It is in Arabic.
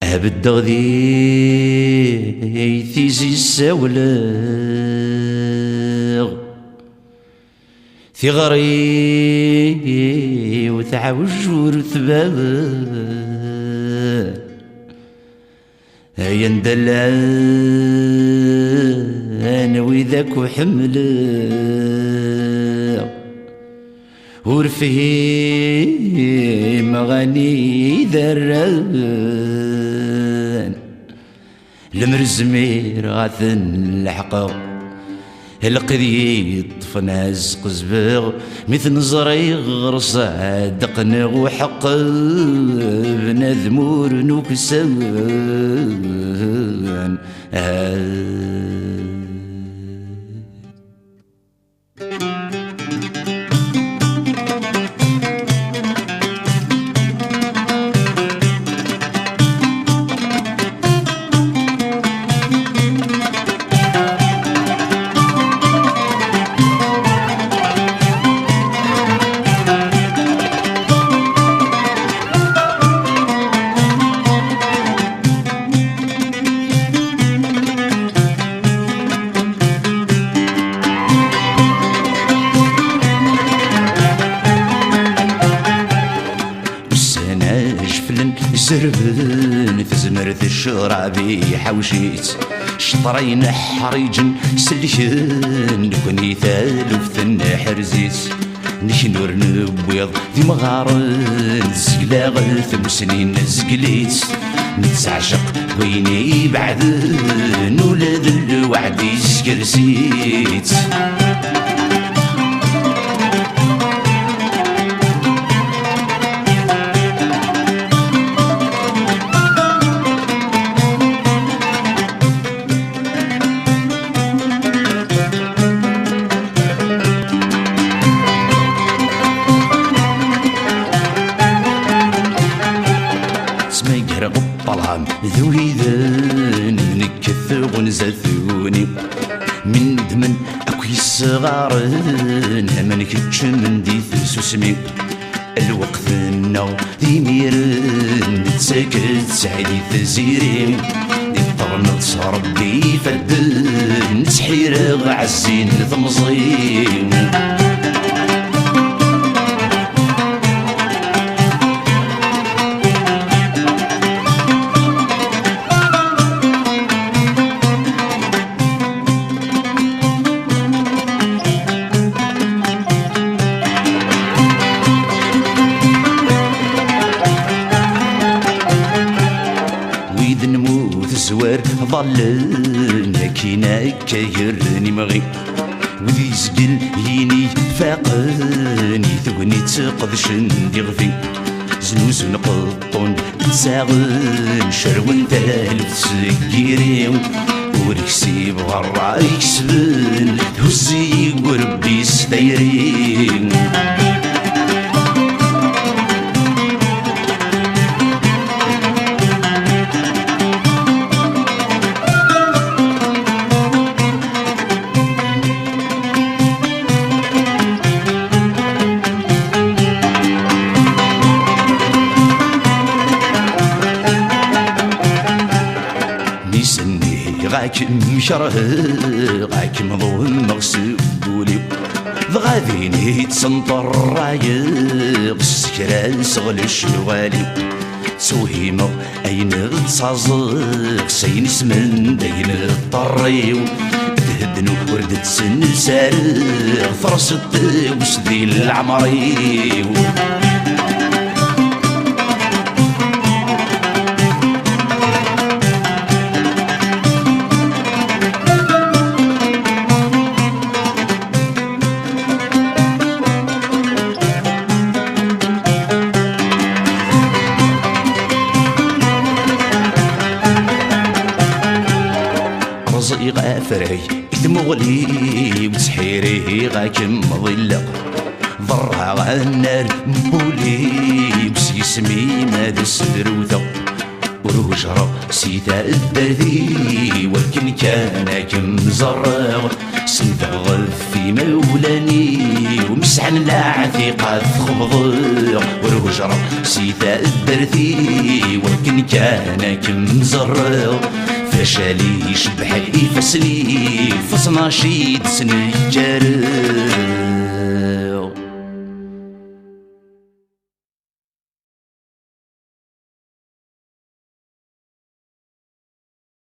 أبدغ ذي ثيزي السولغ ثغري وتعوج ورثباب هيا ندلع أنا وذاك وحمل ورفهيم غني ذران المرزمير غاثن الحقا القذي طفنا زق زباغ مثل زري غرس دقنغ وحق بنذمور نكسان زربن في زمرة الشرابي حوشيت شطرين حريجن سلكن كوني ثالث حرزيت نشنور نبيض ذي مغارن زقلاغ ثمسنين زقليت نتعشق ويني بعدن ولاد الوعد سكرسيت طلعم ذوي ذن نكث ونزثوني من دمن اكوي الصغارن من كتش من ديث سوسمي الوقت النو ذي ميرن نتساكت سعيدي تزيري يطرنط ربي فدن تحير عزين ثمزيم زوار ظلنا كينا كيرني مغي وذي زقل يني فاقني ثوني تقضش ندي غفي زنوز نقطون تساغن شرون تالف سكيري وركسي بغرا يكسبن هزي وربي ستيرين غاك مشره غاك مضوم مغسولي ضغاذيني تسنطر رايق السكران سغل الشوالي سوهيمة أين تصازق سين اسمن دين الطريو تهدنو وردت سن سارق فرصت وسدي العمريو رزقي غافري ثمغلي وتسحيري غاك مظلة ضرها غنار مبولي بس يسمي ماد السدروثة وروج راسي تا الدردي ولكن كان كم زرغ سندغ في مولاني ومسحن العثيقة تخبض ورهجر سيدا الدرثي ولكن كان كمزر فشالي شبحي فسني فصنا شيد سنجر